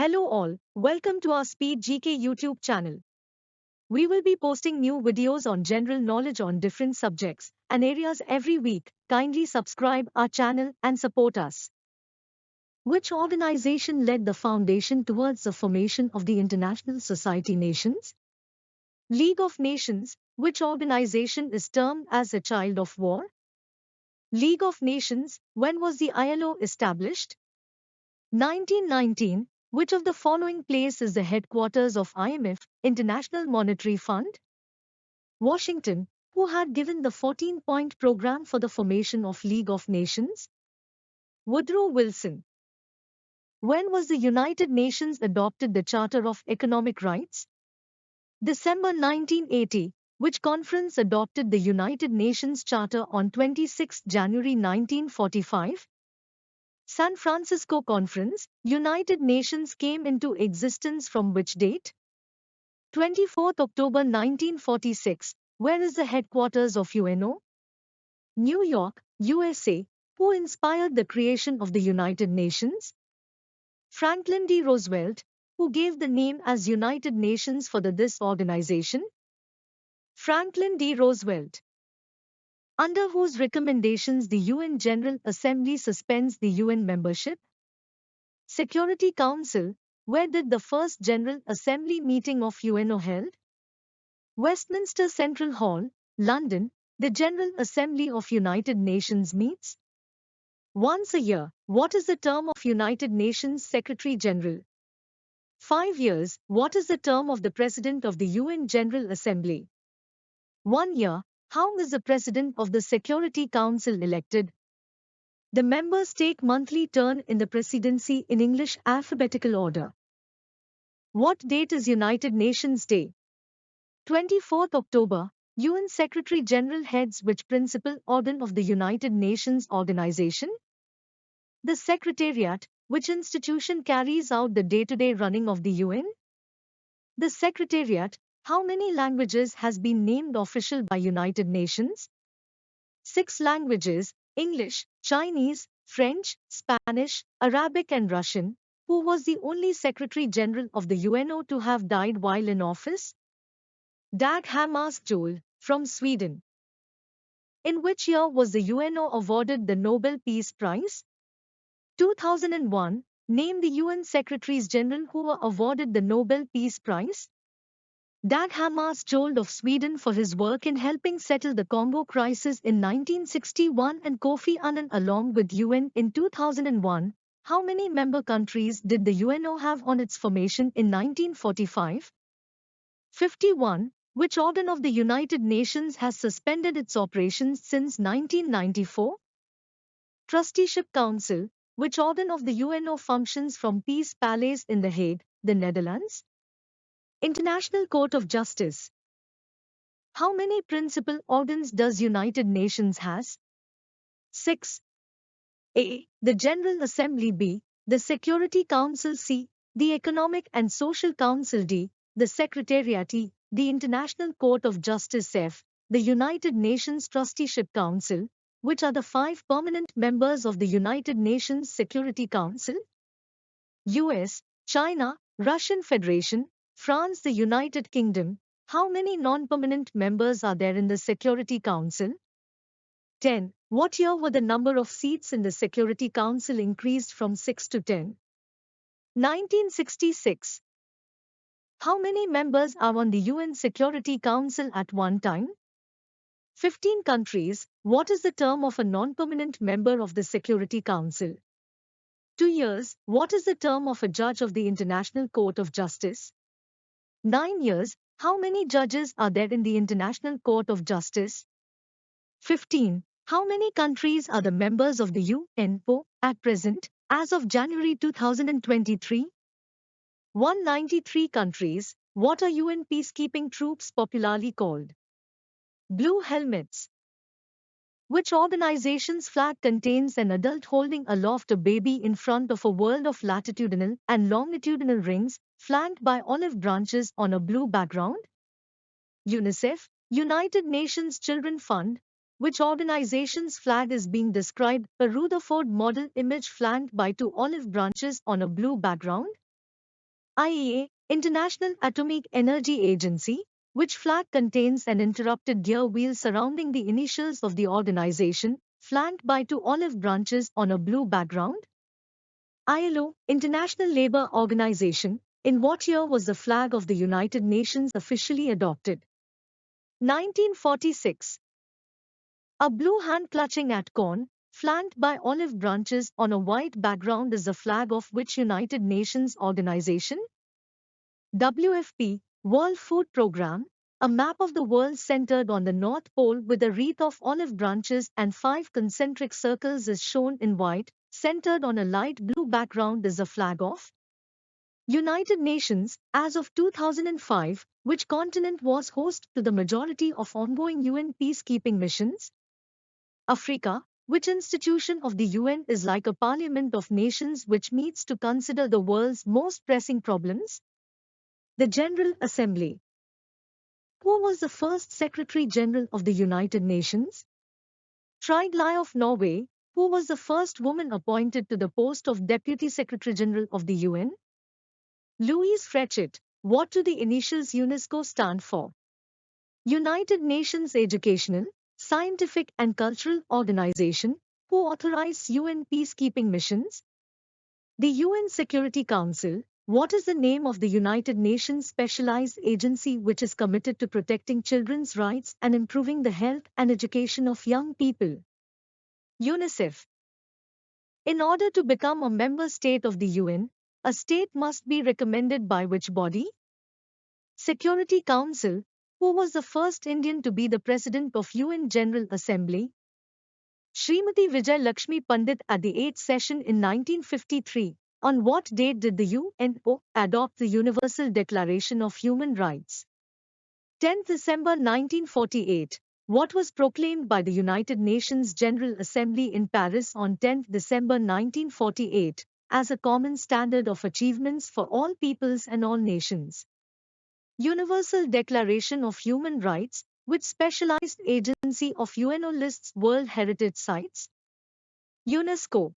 Hello all, welcome to our Speed GK YouTube channel. We will be posting new videos on general knowledge on different subjects and areas every week. Kindly subscribe our channel and support us. Which organization led the foundation towards the formation of the International Society Nations? League of Nations. Which organization is termed as a child of war? League of Nations. When was the ILO established? 1919. Which of the following place is the headquarters of IMF, International Monetary Fund? Washington. Who had given the 14-point program for the formation of League of Nations? Woodrow Wilson. When was the United Nations adopted the Charter of Economic Rights? December 1980. Which conference adopted the United Nations Charter on 26 January 1945? San Francisco Conference, United Nations came into existence from which date? 24th October 1946. Where is the headquarters of UNO? New York, USA. Who inspired the creation of the United Nations? Franklin D. Roosevelt. Who gave the name as United Nations for this organization? Franklin D. Roosevelt. Under whose recommendations the UN General Assembly suspends the UN membership? Security Council. Where did the first General Assembly meeting of UNO held? Westminster Central Hall, London. The General Assembly of United Nations meets once a year. What is the term of United Nations Secretary General? 5 years. What is the term of the President of the UN General Assembly? 1 year. How is the President of the Security Council elected? The members take monthly turn in the presidency in English alphabetical order. What date is United Nations Day? 24th October. UN Secretary General heads which principal organ of the United Nations organization? The Secretariat. Which institution carries out the day-to-day running of the UN? The Secretariat. How many languages has been named official by United Nations? 6 languages: English, Chinese, French, Spanish, Arabic and Russian. Who was the only Secretary General of the UNO to have died while in office? Dag Hammarskjöld, from Sweden. In which year was the UNO awarded the Nobel Peace Prize? 2001. Name the UN Secretaries General who were awarded the Nobel Peace Prize. Dag Hammarskjöld of Sweden for his work in helping settle the Congo crisis in 1961 and Kofi Annan along with UN in 2001. How many member countries did the UNO have on its formation in 1945? 51. Which organ of the United Nations has suspended its operations since 1994? Trusteeship Council. Which organ of the UNO functions from Peace Palace in The Hague, the Netherlands? International Court of Justice. How many principal organs does United Nations has? 6. A. The General Assembly. B. The Security Council. C. The Economic and Social Council. D. The Secretariat. E. The International Court of Justice. F. The United Nations Trusteeship Council. Which are the 5 permanent members of the United Nations Security Council? US, China, Russian Federation, France, the United Kingdom. How many non-permanent members are there in the Security Council? 10. What year were the number of seats in the Security Council increased from 6 to 10? 1966. How many members are on the UN Security Council at one time? 15 countries. What is the term of a non-permanent member of the Security Council? 2 years. What is the term of a judge of the International Court of Justice? 9 years. How many judges are there in the International Court of Justice? 15. How many countries are the members of the UNO at present, as of January 2023? 193 countries. What are UN peacekeeping troops popularly called? Blue helmets. Which organization's flag contains an adult holding aloft a baby in front of a world of latitudinal and longitudinal rings, flanked by olive branches on a blue background? UNICEF, United Nations Children Fund. Which organization's flag is being described, a Rutherford model image flanked by 2 olive branches on a blue background? IEA, International Atomic Energy Agency, which flag contains an interrupted gear wheel surrounding the initials of the organization, flanked by two olive branches on a blue background? ILO, International Labour Organization, in what year was the flag of the United Nations officially adopted? 1946. A blue hand clutching at corn, flanked by olive branches on a white background is the flag of which United Nations organization? WFP, World Food Programme, a map of the world centered on the North Pole with a wreath of olive branches and 5 concentric circles is shown in white, centered on a light blue background is the flag of United Nations. As of 2005, which continent was host to the majority of ongoing UN peacekeeping missions? Africa. Which institution of the UN is like a parliament of nations which meets to consider the world's most pressing problems? The General Assembly. Who was the first Secretary General of the United Nations? PSCs of Norway. Who was the first woman appointed to the post of Deputy Secretary General of the UN? Louise Frechet. What do the initials UNESCO stand for? United Nations Educational, Scientific and Cultural Organization. Who authorizes UN peacekeeping missions? The UN Security Council. What is the name of the United Nations specialized agency which is committed to protecting children's rights and improving the health and education of young people? UNICEF. In order to become a member state of the UN, a state must be recommended by which body? Security Council. Who was the first Indian to be the president of UN General Assembly? Srimati Vijay Lakshmi Pandit at the 8th session in 1953. On what date did the UNO adopt the Universal Declaration of Human Rights? 10th December 1948. What was proclaimed by the United Nations General Assembly in Paris on 10th December 1948 as a common standard of achievements for all peoples and all nations? Universal Declaration of Human Rights, which specialized agency of UNO lists World Heritage Sites? UNESCO.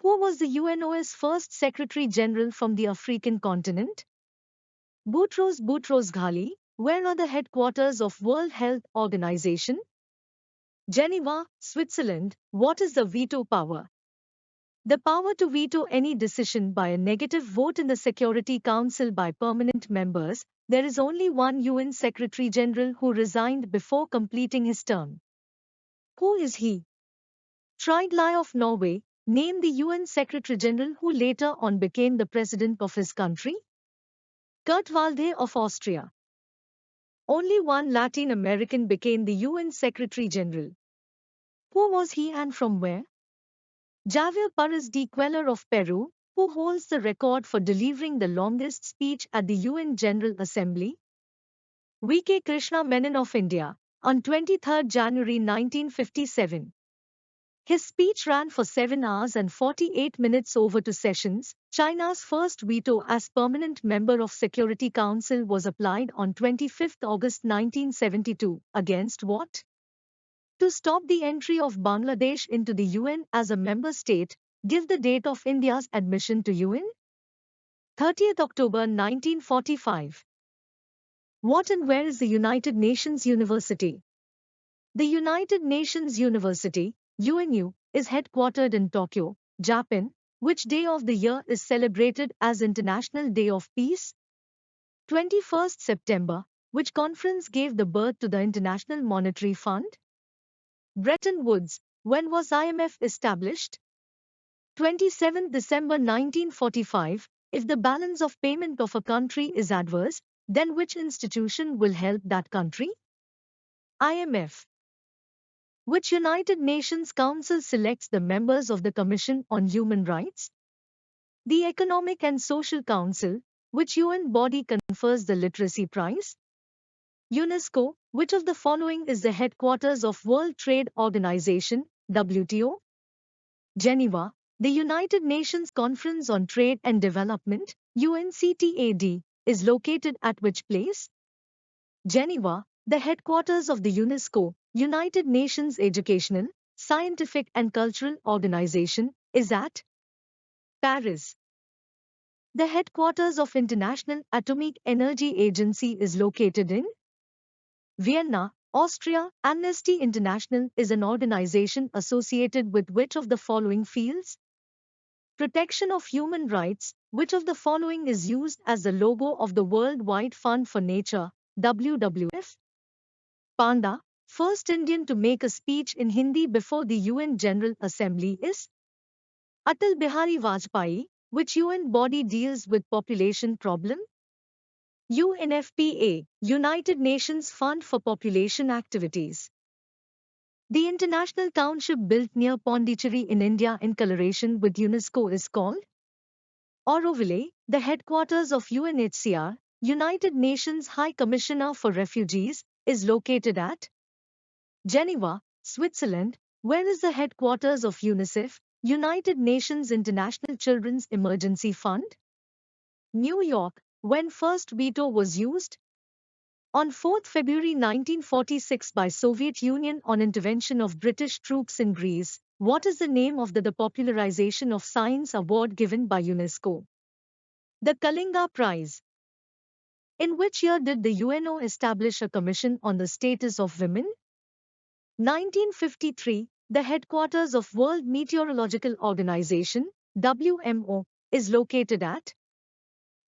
Who was the UNO's first Secretary General from the African continent? Boutros Boutros-Ghali. Where are the headquarters of World Health Organization? Geneva, Switzerland. What is the veto power? The power to veto any decision by a negative vote in the Security Council by permanent members. There is only one UN Secretary General who resigned before completing his term. Who is he? PSCs of Norway. Name the UN Secretary General who later on became the president of his country. Kurt Waldheim of Austria. Only one Latin American became the UN Secretary General. Who was he and from where? Javier Pérez de Cuellar of Peru. Who holds the record for delivering the longest speech at the UN General Assembly? V.K. Krishna Menon of India, on 23 January 1957. His speech ran for 7 hours and 48 minutes over 2 sessions. China's first veto as permanent member of Security Council was applied on 25 August 1972. Against what? To stop the entry of Bangladesh into the UN as a member state. Give the date of India's admission to UN. 30th October 1945. What and where is the United Nations University? The United Nations University, UNU, is headquartered in Tokyo, Japan. Which day of the year is celebrated as International Day of Peace? 21st September. Which conference gave the birth to the International Monetary Fund? Bretton Woods. When was IMF established? 27 December 1945. If the balance of payment of a country is adverse, then which institution will help that country? IMF. Which United Nations Council selects the members of the Commission on Human Rights? The Economic and Social Council. Which UN body confers the Literacy Prize? UNESCO. Which of the following is the headquarters of World Trade Organization, WTO? Geneva. The United Nations Conference on Trade and Development, UNCTAD, is located at which place? Geneva. The headquarters of the UNESCO, United Nations Educational, Scientific and Cultural Organization, is at Paris. The headquarters of International Atomic Energy Agency is located in Vienna, Austria. Amnesty International is an organization associated with which of the following fields? Protection of human rights. Which of the following is used as the logo of the Worldwide Fund for Nature, WWF? Panda, first Indian to make a speech in Hindi before the UN General Assembly is Atal Bihari Vajpayee. Which UN body deals with population problem? UNFPA, United Nations Fund for Population Activities. The international township built near Pondicherry in India in collaboration with UNESCO is called Auroville. The headquarters of UNHCR, United Nations High Commissioner for Refugees, is located at Geneva, Switzerland. Where is the headquarters of UNICEF, United Nations International Children's Emergency Fund? New York. When first veto was used? On 4 February 1946 by Soviet Union on intervention of British troops in Greece. What is the name of the Popularization of Science Award given by UNESCO? The Kalinga Prize. In which year did the UNO establish a Commission on the Status of Women? 1953. The headquarters of World Meteorological Organization, WMO, is located at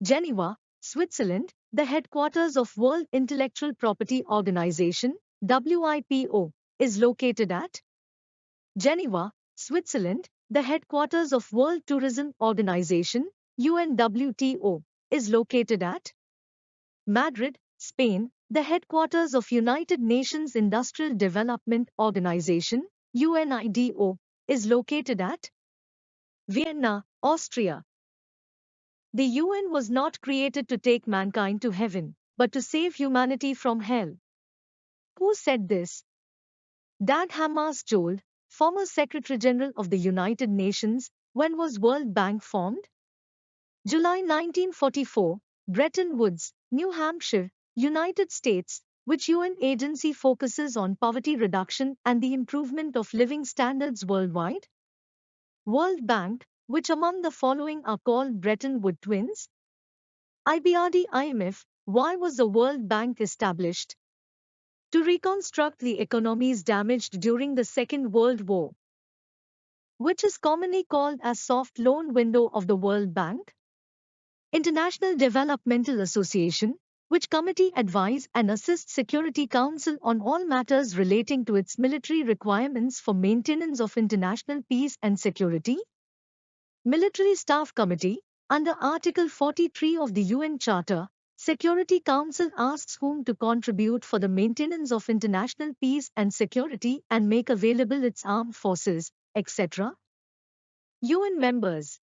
Geneva, Switzerland. The headquarters of World Intellectual Property Organization, WIPO, is located at Geneva, Switzerland. The headquarters of World Tourism Organization, UNWTO, is located at Madrid, Spain. The headquarters of United Nations Industrial Development Organization, UNIDO, is located at Vienna, Austria. The UN was not created to take mankind to heaven, but to save humanity from hell. Who said this? Dag Hammarskjöld, former Secretary General of the United Nations. When was World Bank formed? July 1944, Bretton Woods, New Hampshire, United States. Which UN agency focuses on poverty reduction and the improvement of living standards worldwide? World Bank. Which among the following are called Bretton Woods twins? IBRD IMF. Why was the World Bank established? To reconstruct the economies damaged during the Second World War. Which is commonly called as soft loan window of the World Bank? International Developmental Association. Which committee advise and assist Security Council on all matters relating to its military requirements for maintenance of international peace and security? Military Staff Committee. Under Article 43 of the UN Charter, Security Council asks whom to contribute for the maintenance of international peace and security and make available its armed forces, etc. UN members.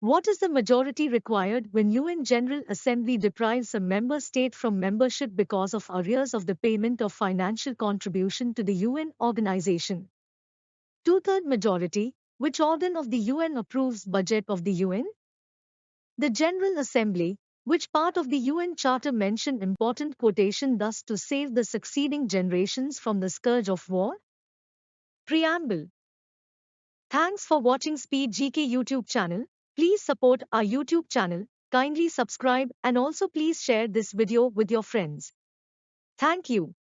What is the majority required when UN General Assembly deprives a member state from membership because of arrears of the payment of financial contribution to the UN organization? Two-thirds majority. Which organ of the UN approves budget of the UN? The General Assembly. Which part of the UN Charter mention important quotation thus to save the succeeding generations from the scourge of war? Preamble. Thanks for watching Speed GK YouTube channel. Please support our YouTube channel, kindly subscribe and also please share this video with your friends. Thank you.